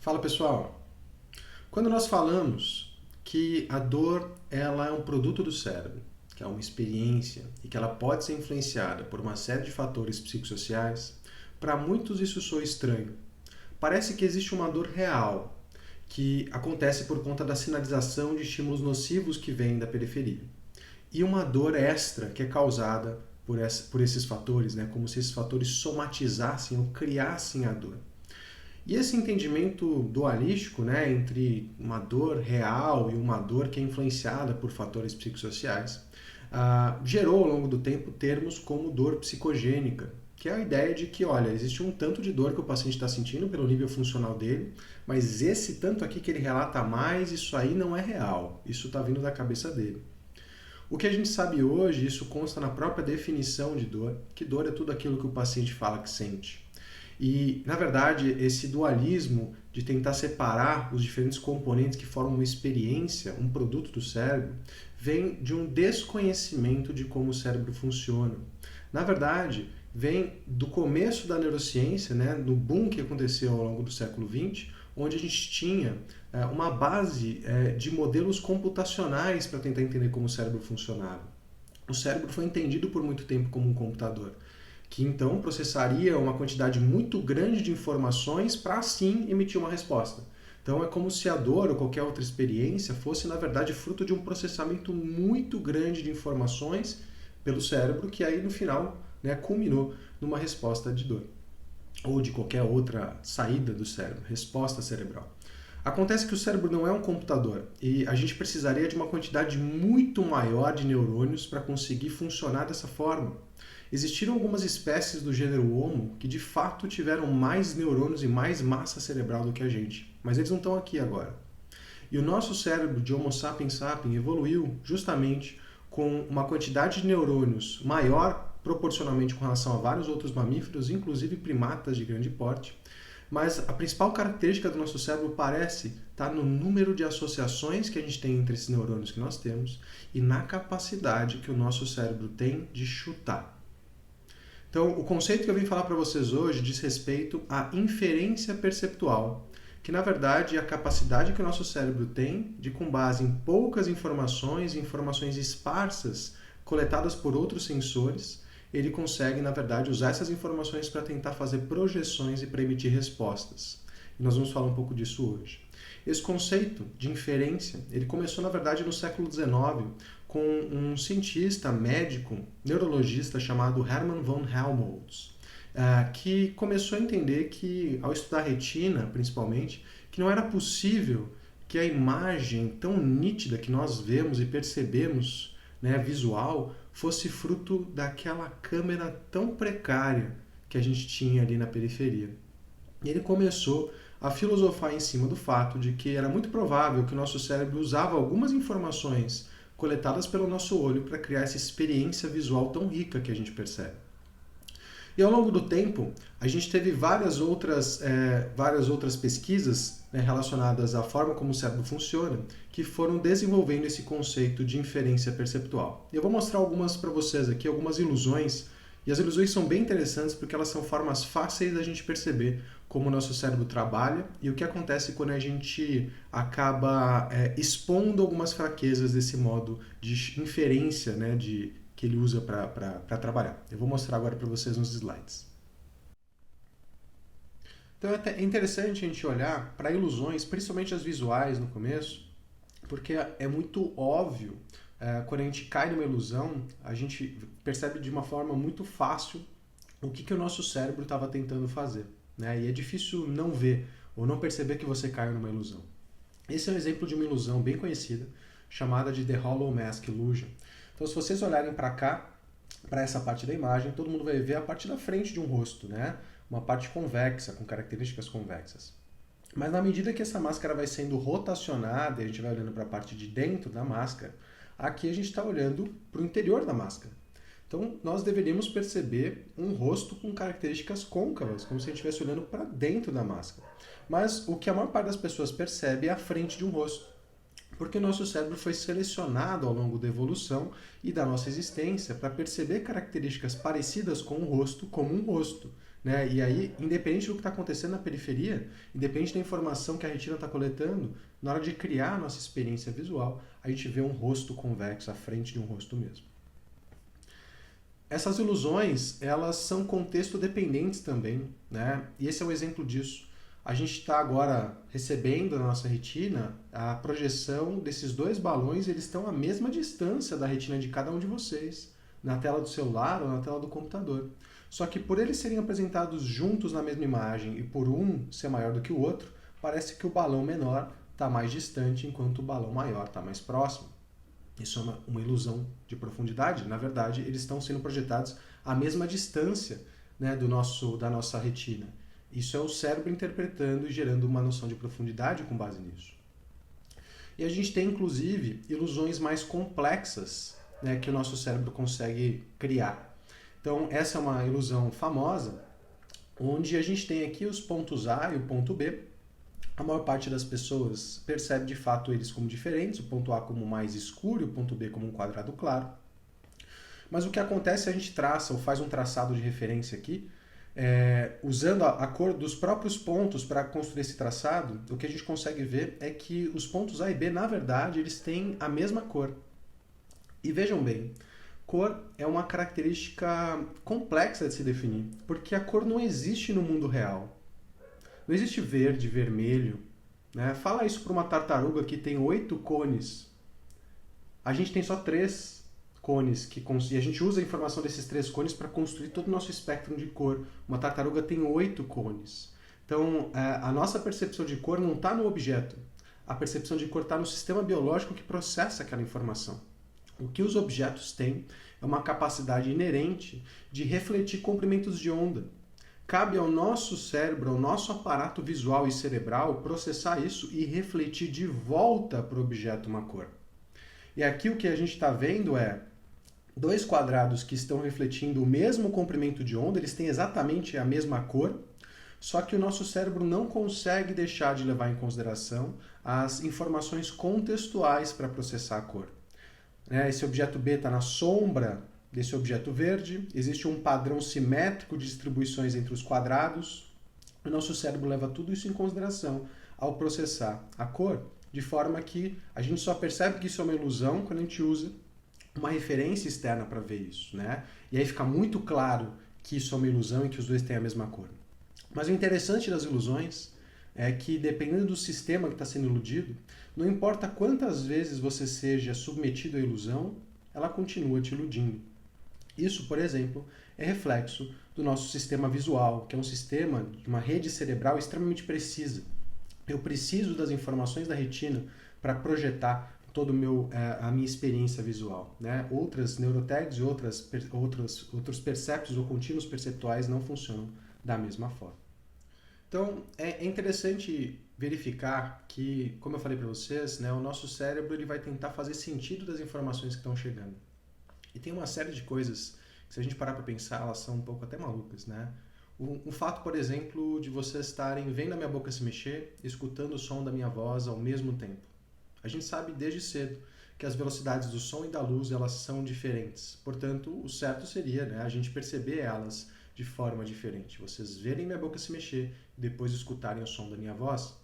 Fala pessoal, quando nós falamos que a dor ela é um produto do cérebro, que é uma experiência e que ela pode ser influenciada por uma série de fatores psicossociais, para muitos isso soa estranho. Parece que existe uma dor real, que acontece por conta da sinalização de estímulos nocivos que vêm da periferia. E uma dor extra que é causada por esses fatores, né? Como se esses fatores somatizassem ou criassem a dor. E esse entendimento dualístico, né, entre uma dor real e uma dor que é influenciada por fatores psicossociais, gerou ao longo do tempo termos como dor psicogênica, que é a ideia de que, olha, existe um tanto de dor que o paciente está sentindo pelo nível funcional dele, mas esse tanto aqui que ele relata mais, isso aí não é real, isso está vindo da cabeça dele. O que a gente sabe hoje, isso consta na própria definição de dor, que dor é tudo aquilo que o paciente fala que sente. E, na verdade, esse dualismo de tentar separar os diferentes componentes que formam uma experiência, um produto do cérebro, vem de um desconhecimento de como o cérebro funciona. Na verdade, vem do começo da neurociência, né, no boom que aconteceu ao longo do século XX, onde a gente tinha uma base de modelos computacionais para tentar entender como o cérebro funcionava. O cérebro foi entendido por muito tempo como um computador, que então processaria uma quantidade muito grande de informações para assim emitir uma resposta. Então é como se a dor ou qualquer outra experiência fosse, na verdade, fruto de um processamento muito grande de informações pelo cérebro, que aí no final, né, culminou numa resposta de dor. Ou de qualquer outra saída do cérebro, resposta cerebral. Acontece que o cérebro não é um computador e a gente precisaria de uma quantidade muito maior de neurônios para conseguir funcionar dessa forma. Existiram algumas espécies do gênero Homo que de fato tiveram mais neurônios e mais massa cerebral do que a gente, mas eles não estão aqui agora. E o nosso cérebro de Homo sapiens sapiens evoluiu justamente com uma quantidade de neurônios maior proporcionalmente com relação a vários outros mamíferos, inclusive primatas de grande porte. Mas a principal característica do nosso cérebro parece estar no número de associações que a gente tem entre esses neurônios que nós temos e na capacidade que o nosso cérebro tem de chutar. Então, o conceito que eu vim falar para vocês hoje diz respeito à inferência perceptual, que na verdade é a capacidade que o nosso cérebro tem de, com base em poucas informações, informações esparsas coletadas por outros sensores, ele consegue, na verdade, usar essas informações para tentar fazer projeções e para emitir respostas. E nós vamos falar um pouco disso hoje. Esse conceito de inferência, ele começou, na verdade, no século XIX, com um cientista médico, neurologista chamado Hermann von Helmholtz, que começou a entender que, ao estudar a retina, principalmente, que não era possível que a imagem tão nítida que nós vemos e percebemos, né, visual, fosse fruto daquela câmera tão precária que a gente tinha ali na periferia. E ele começou a filosofar em cima do fato de que era muito provável que o nosso cérebro usava algumas informações coletadas pelo nosso olho para criar essa experiência visual tão rica que a gente percebe. E ao longo do tempo, a gente teve várias outras pesquisas, né, relacionadas à forma como o cérebro funciona, que foram desenvolvendo esse conceito de inferência perceptual. Eu vou mostrar algumas para vocês aqui, algumas ilusões, e as ilusões são bem interessantes porque elas são formas fáceis da gente perceber como o nosso cérebro trabalha e o que acontece quando a gente acaba expondo algumas fraquezas desse modo de inferência, né, que ele usa para trabalhar. Eu vou mostrar agora para vocês nos slides. Então é interessante a gente olhar para ilusões, principalmente as visuais no começo, porque é muito óbvio, quando a gente cai numa ilusão, a gente percebe de uma forma muito fácil o que o nosso cérebro estava tentando fazer, né? E é difícil não ver ou não perceber que você caiu numa ilusão. Esse é um exemplo de uma ilusão bem conhecida, chamada de The Hollow Mask Illusion. Então, se vocês olharem para cá, para essa parte da imagem, todo mundo vai ver a parte da frente de um rosto, né? Uma parte convexa, com características convexas. Mas na medida que essa máscara vai sendo rotacionada e a gente vai olhando para a parte de dentro da máscara, aqui a gente está olhando para o interior da máscara. Então, nós deveríamos perceber um rosto com características côncavas, como se a gente estivesse olhando para dentro da máscara. Mas o que a maior parte das pessoas percebe é a frente de um rosto, porque o nosso cérebro foi selecionado ao longo da evolução e da nossa existência para perceber características parecidas com o rosto como um rosto. né? E aí, independente do que está acontecendo na periferia, independente da informação que a retina está coletando, na hora de criar a nossa experiência visual, a gente vê um rosto convexo à frente de um rosto mesmo. Essas ilusões, elas são contexto dependentes também, né? E esse é um exemplo disso. A gente está agora recebendo na nossa retina a projeção desses dois balões, eles estão à mesma distância da retina de cada um de vocês, na tela do celular ou na tela do computador. Só que por eles serem apresentados juntos na mesma imagem e por um ser maior do que o outro, parece que o balão menor está mais distante enquanto o balão maior está mais próximo. Isso é uma ilusão de profundidade. Na verdade, eles estão sendo projetados à mesma distância, né, da nossa retina. Isso é o cérebro interpretando e gerando uma noção de profundidade com base nisso. E a gente tem, inclusive, ilusões mais complexas, né, que o nosso cérebro consegue criar. Então, essa é uma ilusão famosa, onde a gente tem aqui os pontos A e o ponto B. A maior parte das pessoas percebe de fato eles como diferentes, o ponto A como mais escuro e o ponto B como um quadrado claro. Mas o que acontece é a gente traça ou faz um traçado de referência aqui, usando a cor dos próprios pontos para construir esse traçado, o que a gente consegue ver é que os pontos A e B, na verdade, eles têm a mesma cor. E vejam bem, cor é uma característica complexa de se definir, porque a cor não existe no mundo real. Não existe verde, vermelho, né? Fala isso para uma tartaruga que tem 8 cones. A gente tem só 3 cones, e a gente usa a informação desses 3 cones para construir todo o nosso espectro de cor. Uma tartaruga tem 8 cones. Então, a nossa percepção de cor não está no objeto. A percepção de cor está no sistema biológico que processa aquela informação. O que os objetos têm é uma capacidade inerente de refletir comprimentos de onda. Cabe ao nosso cérebro, ao nosso aparato visual e cerebral, processar isso e refletir de volta para o objeto uma cor. E aqui o que a gente está vendo é 2 quadrados que estão refletindo o mesmo comprimento de onda, eles têm exatamente a mesma cor, só que o nosso cérebro não consegue deixar de levar em consideração as informações contextuais para processar a cor. Esse objeto B está na sombra desse objeto verde, existe um padrão simétrico de distribuições entre os quadrados. O nosso cérebro leva tudo isso em consideração ao processar a cor, de forma que a gente só percebe que isso é uma ilusão quando a gente usa uma referência externa para ver isso, né? E aí fica muito claro que isso é uma ilusão e que os dois têm a mesma cor. Mas o interessante das ilusões é que, dependendo do sistema que está sendo iludido, não importa quantas vezes você seja submetido à ilusão, ela continua te iludindo. Isso, por exemplo, é reflexo do nosso sistema visual, que é um sistema de uma rede cerebral extremamente precisa. Eu preciso das informações da retina para projetar toda a minha experiência visual, né? Outras neurotags e outros perceptos ou contínuos perceptuais não funcionam da mesma forma. Então, é interessante verificar que, como eu falei para vocês, né, o nosso cérebro ele vai tentar fazer sentido das informações que estão chegando. E tem uma série de coisas que, se a gente parar para pensar, elas são um pouco até malucas, né? O fato, por exemplo, de vocês estarem vendo a minha boca se mexer, escutando o som da minha voz ao mesmo tempo. A gente sabe desde cedo que as velocidades do som e da luz elas são diferentes. Portanto, o certo seria, né, a gente perceber elas de forma diferente. Vocês verem minha boca se mexer e depois escutarem o som da minha voz,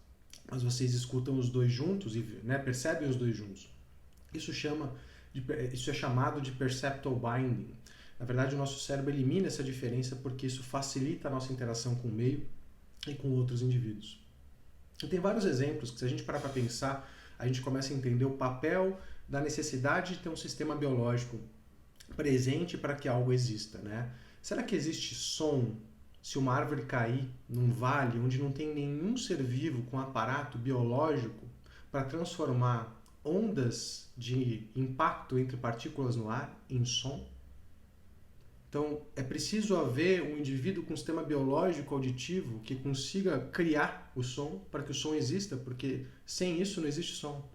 mas vocês escutam os dois juntos e, né, percebem os dois juntos. Isso é chamado de perceptual binding. Na verdade, o nosso cérebro elimina essa diferença porque isso facilita a nossa interação com o meio e com outros indivíduos. E tem vários exemplos que, se a gente parar para pensar, a gente começa a entender o papel da necessidade de ter um sistema biológico presente para que algo exista, né? Será que existe som se uma árvore cair num vale onde não tem nenhum ser vivo com aparato biológico para transformar ondas de impacto entre partículas no ar em som? Então, é preciso haver um indivíduo com um sistema biológico auditivo que consiga criar o som para que o som exista, porque sem isso não existe som.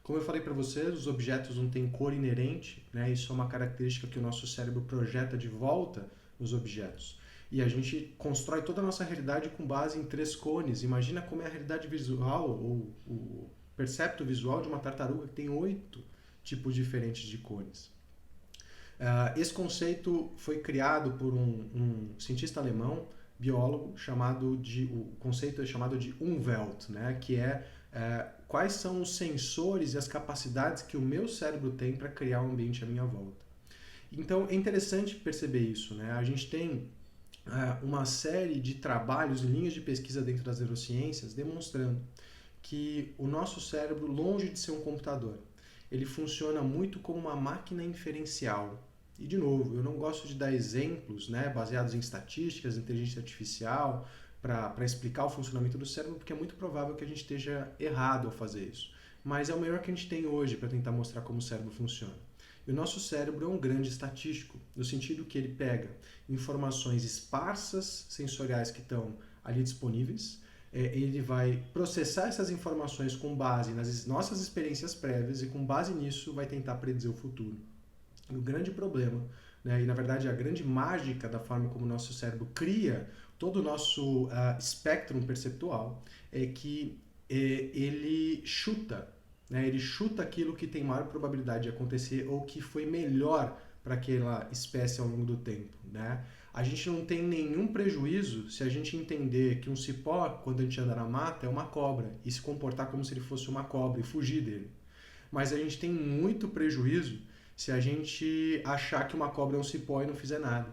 Como eu falei para vocês, os objetos não têm cor inerente, né? Isso é uma característica que o nosso cérebro projeta de volta nos objetos. E a gente constrói toda a nossa realidade com base em 3 cones. Imagina como é a realidade visual, ou o percepto visual de uma tartaruga que tem 8 tipos diferentes de cores. Esse conceito foi criado por um cientista alemão, biólogo o conceito é chamado de Umwelt, né? Que quais são os sensores e as capacidades que o meu cérebro tem para criar um ambiente à minha volta. Então é interessante perceber isso, né? A gente tem uma série de trabalhos, linhas de pesquisa dentro das neurociências demonstrando que o nosso cérebro, longe de ser um computador, ele funciona muito como uma máquina inferencial. E, de novo, eu não gosto de dar exemplos, né, baseados em estatísticas, inteligência artificial, para explicar o funcionamento do cérebro, porque é muito provável que a gente esteja errado ao fazer isso. Mas é o melhor que a gente tem hoje para tentar mostrar como o cérebro funciona. E o nosso cérebro é um grande estatístico, no sentido que ele pega informações esparsas sensoriais que estão ali disponíveis, ele vai processar essas informações com base nas nossas experiências prévias e com base nisso vai tentar predizer o futuro. E o grande problema, né, e na verdade a grande mágica da forma como o nosso cérebro cria todo o nosso espectro perceptual é que ele chuta, né, ele chuta aquilo que tem maior probabilidade de acontecer ou que foi melhor para aquela espécie ao longo do tempo, né? A gente não tem nenhum prejuízo se a gente entender que um cipó, quando a gente anda na mata, é uma cobra e se comportar como se ele fosse uma cobra e fugir dele. Mas a gente tem muito prejuízo se a gente achar que uma cobra é um cipó e não fizer nada.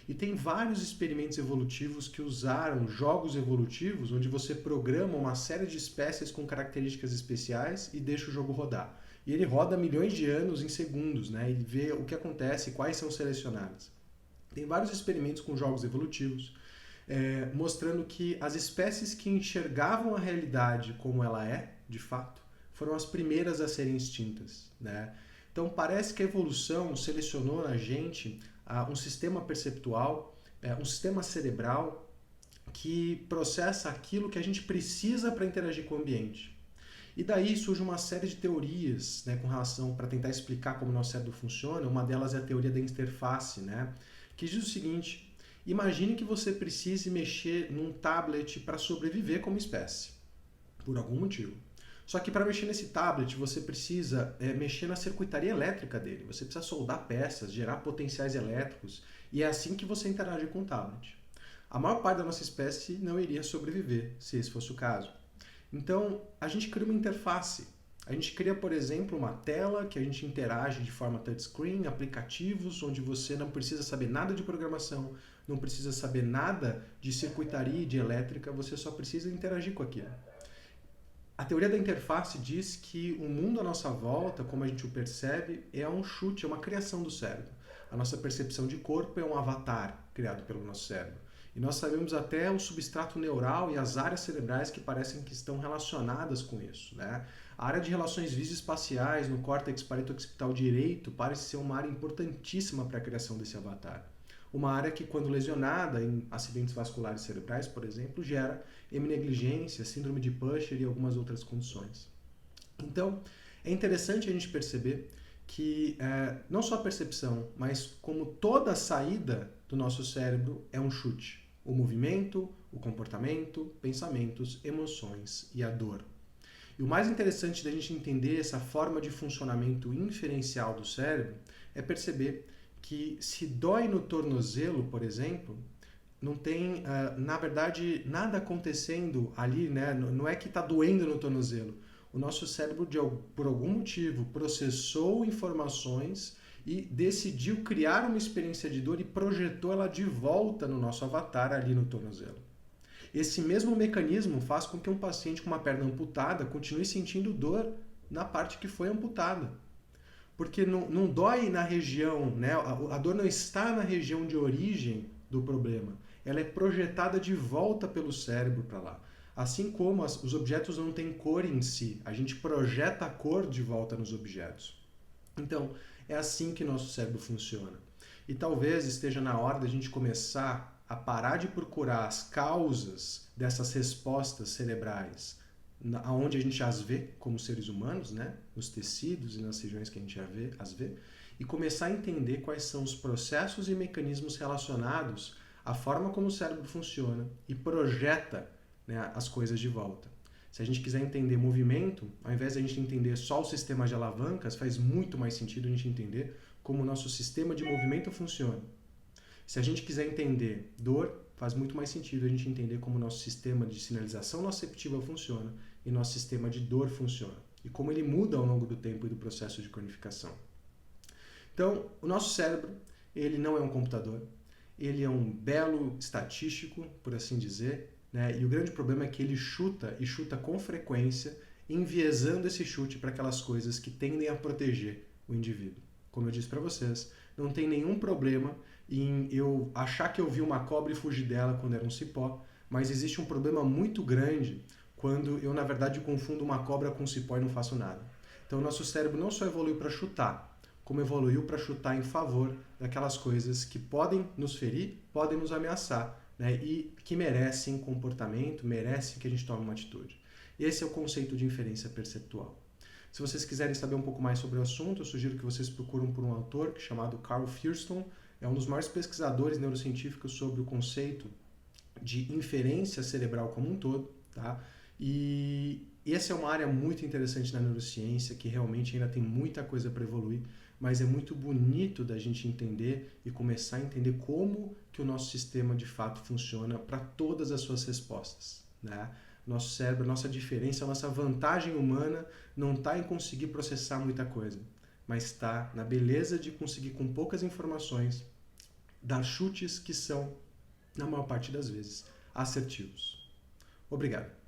E tem vários experimentos evolutivos que usaram jogos evolutivos onde você programa uma série de espécies com características especiais e deixa o jogo rodar. E ele roda milhões de anos em segundos, né? E vê o que acontece e quais são selecionadas. Tem vários experimentos com jogos evolutivos mostrando que as espécies que enxergavam a realidade como ela é, de fato, foram as primeiras a serem extintas, né? Então parece que a evolução selecionou na gente um sistema perceptual, um sistema cerebral que processa aquilo que a gente precisa para interagir com o ambiente. E daí surge uma série de teorias, né, com relação para tentar explicar como o nosso cérebro funciona. Uma delas é a teoria da interface, né, que diz o seguinte: imagine que você precise mexer num tablet para sobreviver como espécie, por algum motivo. Só que para mexer nesse tablet você precisa mexer na circuitaria elétrica dele, você precisa soldar peças, gerar potenciais elétricos, e é assim que você interage com o tablet. A maior parte da nossa espécie não iria sobreviver, se esse fosse o caso. Então, a gente cria uma interface. A gente cria, por exemplo, uma tela que a gente interage de forma touchscreen, aplicativos onde você não precisa saber nada de programação, não precisa saber nada de circuitaria e de elétrica, você só precisa interagir com aquilo. A teoria da interface diz que o mundo à nossa volta, como a gente o percebe, é um chute, é uma criação do cérebro. A nossa percepção de corpo é um avatar criado pelo nosso cérebro. E nós sabemos até o substrato neural e as áreas cerebrais que parecem que estão relacionadas com isso, né? A área de relações visoespaciais no córtex parieto-occipital direito parece ser uma área importantíssima para a criação desse avatar. Uma área que, quando lesionada em acidentes vasculares cerebrais, por exemplo, gera heminegligência, síndrome de Pusher e algumas outras condições. Então, é interessante a gente perceber que não só a percepção, mas como toda a saída do nosso cérebro é um chute. O movimento, o comportamento, pensamentos, emoções e a dor. E o mais interessante da gente entender essa forma de funcionamento inferencial do cérebro é perceber que se dói no tornozelo, por exemplo, não tem, na verdade, nada acontecendo ali, né? Não é que está doendo no tornozelo. O nosso cérebro, por algum motivo, processou informações e decidiu criar uma experiência de dor e projetou ela de volta no nosso avatar ali no tornozelo. Esse mesmo mecanismo faz com que um paciente com uma perna amputada continue sentindo dor na parte que foi amputada. Porque não dói na região, né? A dor não está na região de origem do problema. Ela é projetada de volta pelo cérebro para lá. Assim como os objetos não têm cor em si, a gente projeta a cor de volta nos objetos. Então, é assim que nosso cérebro funciona. E talvez esteja na hora da gente começar a parar de procurar as causas dessas respostas cerebrais, onde a gente as vê como seres humanos, né? Nos tecidos e nas regiões que a gente as vê, e começar a entender quais são os processos e mecanismos relacionados à forma como o cérebro funciona e projeta, né, as coisas de volta. Se a gente quiser entender movimento, ao invés de a gente entender só o sistema de alavancas, faz muito mais sentido a gente entender como o nosso sistema de movimento funciona. Se a gente quiser entender dor, faz muito mais sentido a gente entender como o nosso sistema de sinalização nociceptiva funciona e nosso sistema de dor funciona, e como ele muda ao longo do tempo e do processo de cronificação. Então, o nosso cérebro, ele não é um computador, ele é um belo estatístico, por assim dizer, né? E o grande problema é que ele chuta e chuta com frequência, enviesando esse chute para aquelas coisas que tendem a proteger o indivíduo. Como eu disse para vocês, não tem nenhum problema em eu achar que eu vi uma cobra e fugir dela quando era um cipó, mas existe um problema muito grande quando eu, na verdade, confundo uma cobra com um cipó e não faço nada. Então, o nosso cérebro não só evoluiu para chutar, como evoluiu para chutar em favor daquelas coisas que podem nos ferir, podem nos ameaçar, né? E que merecem comportamento, merecem que a gente tome uma atitude. Esse é o conceito de inferência perceptual. Se vocês quiserem saber um pouco mais sobre o assunto, eu sugiro que vocês procurem por um autor chamado Carl Firestone, é um dos maiores pesquisadores neurocientíficos sobre o conceito de inferência cerebral como um todo, tá? E essa é uma área muito interessante na neurociência, que realmente ainda tem muita coisa para evoluir, mas é muito bonito da gente entender e começar a entender como que o nosso sistema de fato funciona para todas as suas respostas, né? Nosso cérebro, nossa diferença, a nossa vantagem humana não está em conseguir processar muita coisa, mas está na beleza de conseguir, com poucas informações, dar chutes que são, na maior parte das vezes, assertivos. Obrigado.